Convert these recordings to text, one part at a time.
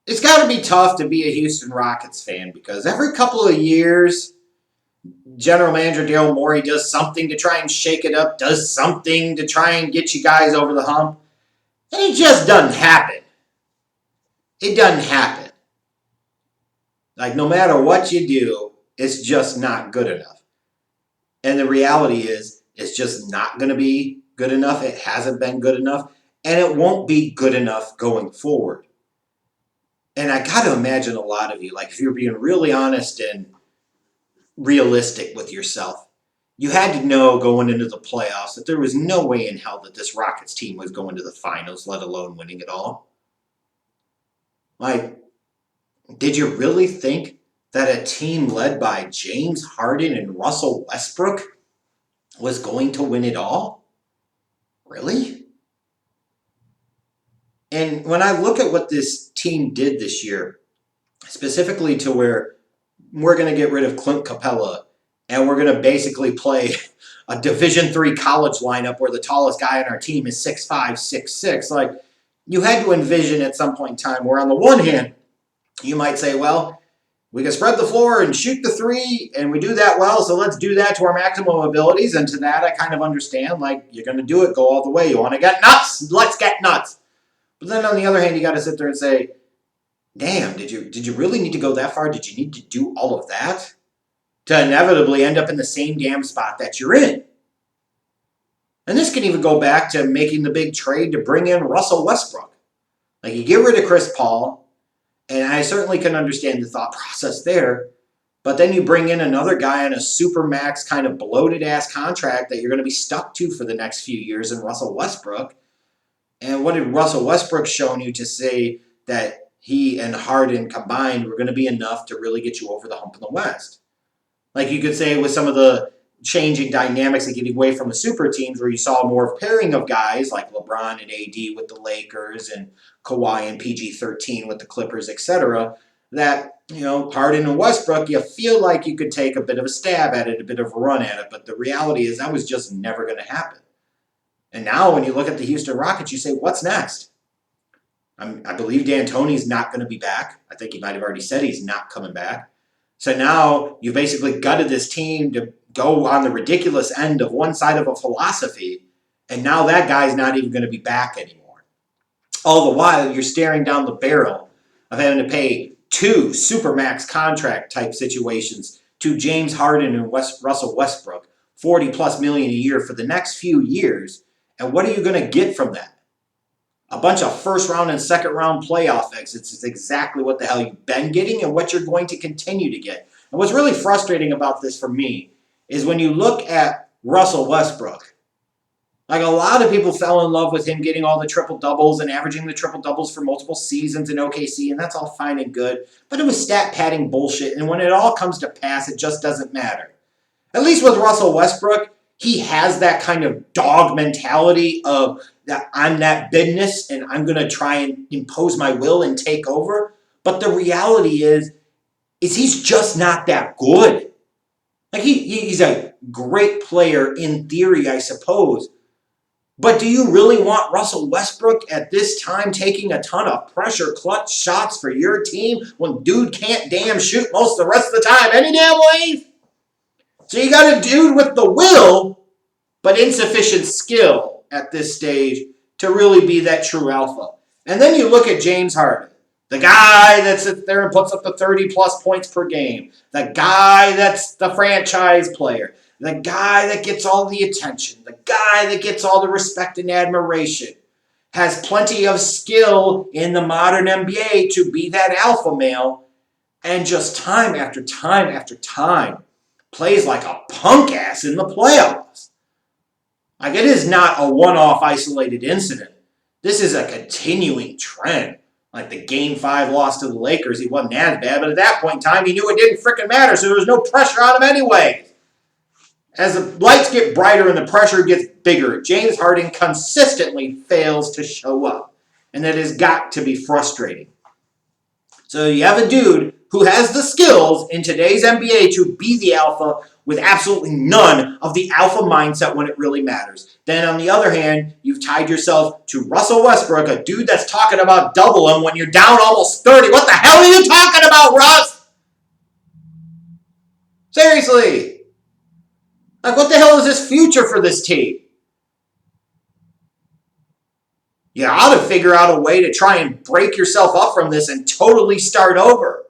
it's got to be tough to be a Houston Rockets fan because every couple of years, General Manager Daryl Morey does something to try and shake it up, does something to try and get you guys over the hump, and it just doesn't happen. It doesn't happen. Like, no matter what you do, it's just not good enough. And the reality is, it's just not going to be good enough. It hasn't been good enough. And it won't be good enough going forward. And I got to imagine a lot of you, like if you're being really honest and realistic with yourself, you had to know going into the playoffs that there was no way in hell that this Rockets team was going to the finals, let alone winning it all. Like, did you really think that a team led by James Harden and Russell Westbrook was going to win it all? Really? And when I look at what this team did this year, specifically to where we're going to get rid of Clint Capella and we're going to basically play a Division III college lineup where the tallest guy on our team is 6'5", 6'6", like you had to envision at some point in time where on the one hand, you might say, well, we can spread the floor and shoot the three, and we do that well, so let's do that to our maximum abilities. And to that, I kind of understand, like, you're going to do it, go all the way. You want to get nuts? Let's get nuts. But then on the other hand, you got to sit there and say, damn, did you really need to go that far? Did you need to do all of that to inevitably end up in the same damn spot that you're in? And this can even go back to making the big trade to bring in Russell Westbrook. Like, you get rid of Chris Paul, and I certainly can understand the thought process there. But then you bring in another guy on a super max kind of bloated ass contract that you're going to be stuck to for the next few years in Russell Westbrook. And what did Russell Westbrook shown you to say that he and Harden combined were going to be enough to really get you over the hump in the West? Like you could say with some of the changing dynamics and getting away from the super teams where you saw more of pairing of guys like LeBron and AD with the Lakers and Kawhi and PG-13 with the Clippers, etc., that, Harden and Westbrook, you feel like you could take a bit of a stab at it, a bit of a run at it, but the reality is that was just never going to happen. And now when you look at the Houston Rockets, you say, what's next? I believe D'Antoni's not going to be back. I think he might have already said he's not coming back. So now you basically gutted this team to go on the ridiculous end of one side of a philosophy, and now that guy's not even going to be back anymore. All the while, you're staring down the barrel of having to pay two supermax contract type situations to James Harden and Russell Westbrook, $40+ million a year for the next few years. And what are you going to get from that? A bunch of first round and second round playoff exits is exactly what the hell you've been getting and what you're going to continue to get. And what's really frustrating about this for me is when you look at Russell Westbrook, like a lot of people fell in love with him getting all the triple-doubles and averaging the triple-doubles for multiple seasons in OKC, and that's all fine and good, but it was stat-padding bullshit, and when it all comes to pass, it just doesn't matter. At least with Russell Westbrook, he has that kind of dog mentality of that I'm that business and I'm going to try and impose my will and take over. But the reality is he's just not that good. Like he's a great player in theory, I suppose. But do you really want Russell Westbrook at this time taking a ton of pressure clutch shots for your team when dude can't damn shoot most of the rest of the time any damn way? So you got a dude with the will, but insufficient skill at this stage to really be that true alpha. And then you look at James Harden, the guy that sits there and puts up the 30+ points per game, the guy that's the franchise player, the guy that gets all the attention, the guy that gets all the respect and admiration, has plenty of skill in the modern NBA to be that alpha male, and just time after time after time plays like a punk ass in the playoffs. Like, it is not a one-off isolated incident. This is a continuing trend. Like the Game 5 loss to the Lakers, he wasn't as bad, but at that point in time, he knew it didn't freaking matter, so there was no pressure on him anyway. As the lights get brighter and the pressure gets bigger, James Harden consistently fails to show up, and that has got to be frustrating. So you have a dude who has the skills in today's NBA to be the alpha with absolutely none of the alpha mindset when it really matters. Then on the other hand, you've tied yourself to Russell Westbrook, a dude that's talking about double him when you're down almost 30. What the hell are you talking about, Russ? Seriously. Like, what the hell is this future for this team? You ought to figure out a way to try and break yourself up from this and totally start over.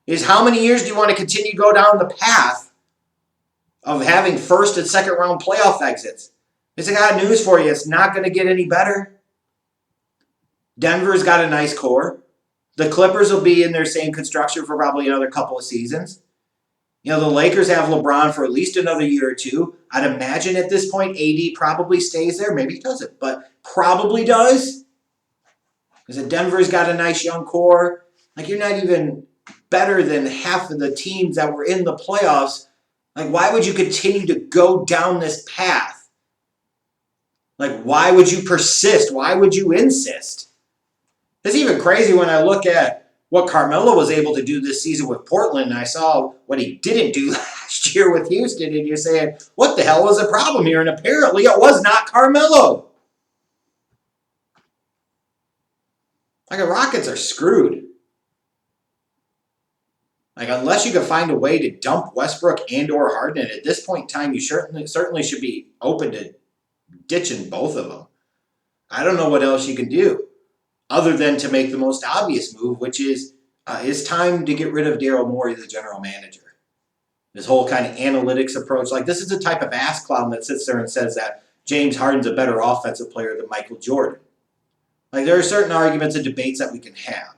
Is how many years do you want to continue to go down the path of having first and second round playoff exits? I got news for you. It's not going to get any better. Denver's got a nice core. The Clippers will be in their same construction for probably another couple of seasons. You know, the Lakers have LeBron for at least another year or two. I'd imagine at this point, AD probably stays there. Maybe he doesn't, but probably does. Because Denver's got a nice young core. Like, you're not even better than half of the teams that were in the playoffs. Like, why would you continue to go down this path? Like, why would you persist? Why would you insist? It's even crazy when I look at what Carmelo was able to do this season with Portland, and I saw what he didn't do last year with Houston, and you're saying, what the hell was the problem here? And apparently it was not Carmelo. Like, the Rockets are screwed. Like, unless you can find a way to dump Westbrook and or Harden, at this point in time, you certainly should be open to ditching both of them. I don't know what else you can do other than to make the most obvious move, which is it's time to get rid of Daryl Morey, the general manager. This whole kind of analytics approach. Like, this is the type of ass clown that sits there and says that James Harden's a better offensive player than Michael Jordan. Like, there are certain arguments and debates that we can have.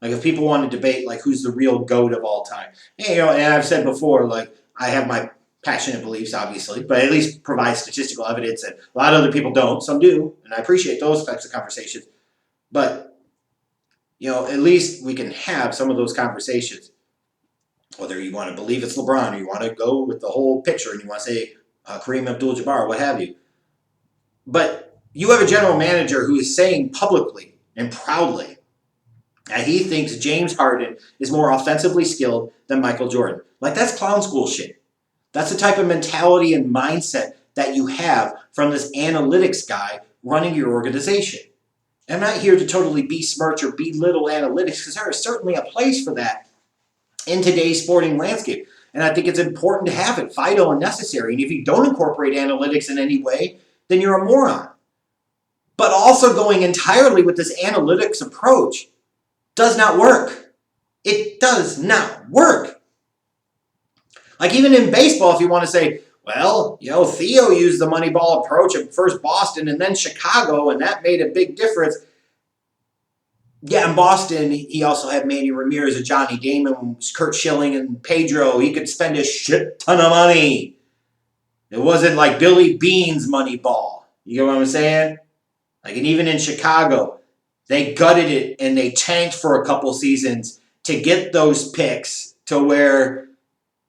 Like, if people want to debate, like, who's the real GOAT of all time. And, you know, and I've said before, like, I have my passionate beliefs, obviously, but at least provide statistical evidence, and a lot of other people don't. Some do, and I appreciate those types of conversations. But, you know, at least we can have some of those conversations. Whether you want to believe it's LeBron or you want to go with the whole picture and you want to say Kareem Abdul-Jabbar, what have you. But you have a general manager who is saying publicly and proudly that he thinks James Harden is more offensively skilled than Michael Jordan. Like, that's clown school shit. That's the type of mentality and mindset that you have from this analytics guy running your organization. I'm not here to totally besmirch or belittle analytics, because there is certainly a place for that in today's sporting landscape. And I think it's important to have it, vital and necessary. And if you don't incorporate analytics in any way, then you're a moron. But also going entirely with this analytics approach does not work. It does not work. Like, even in baseball, if you want to say, well, you know, Theo used the Moneyball approach at first Boston and then Chicago, and that made a big difference. Yeah, in Boston, he also had Manny Ramirez and Johnny Damon, Curt Schilling, and Pedro. He could spend a shit ton of money. It wasn't like Billy Beane's Moneyball. You know what I'm saying? Like, and even in Chicago, they gutted it and they tanked for a couple seasons to get those picks to where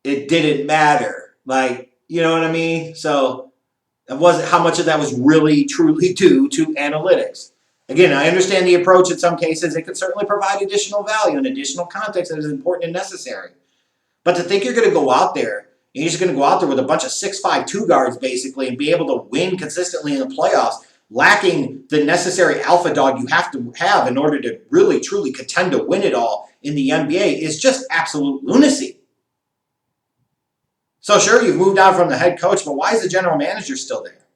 it didn't matter. Like, you know what I mean? So it wasn't how much of that was really, truly due to analytics. Again, I understand the approach in some cases. It could certainly provide additional value and additional context that is important and necessary. But to think you're going to go out there, and you're just going to go out there with a bunch of 6'5" two guards, basically, and be able to win consistently in the playoffs, lacking the necessary alpha dog you have to have in order to really, truly contend to win it all in the NBA, is just absolute lunacy. So sure, you've moved on from the head coach, but why is the general manager still there?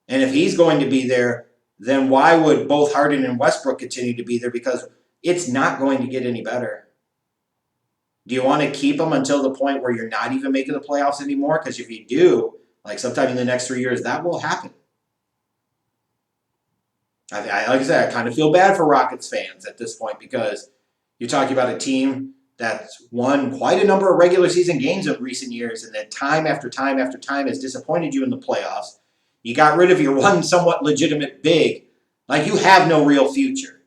And if he's going to be there, then why would both Harden and Westbrook continue to be there? Because it's not going to get any better. Do you want to keep them until the point where you're not even making the playoffs anymore? Because if you do, like sometime in the next 3 years, that will happen. Like I said, I kind of feel bad for Rockets fans at this point, because you're talking about a team that's won quite a number of regular season games in recent years, and that time after time after time has disappointed you in the playoffs. You got rid of your one somewhat legitimate big. Like, you have no real future.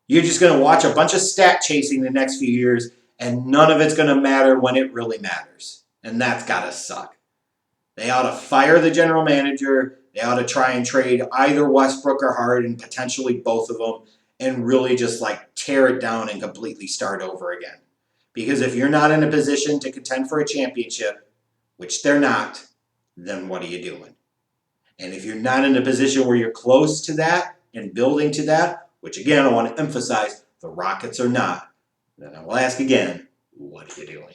You're just going to watch a bunch of stat chasing the next few years, and none of it's going to matter when it really matters. And that's got to suck. They ought to fire the general manager. They ought to try and trade either Westbrook or Harden, potentially both of them, and really just like tear it down and completely start over again. Because if you're not in a position to contend for a championship, which they're not, then what are you doing? And if you're not in a position where you're close to that and building to that, which again I want to emphasize, the Rockets are not, then I will ask again, what are you doing?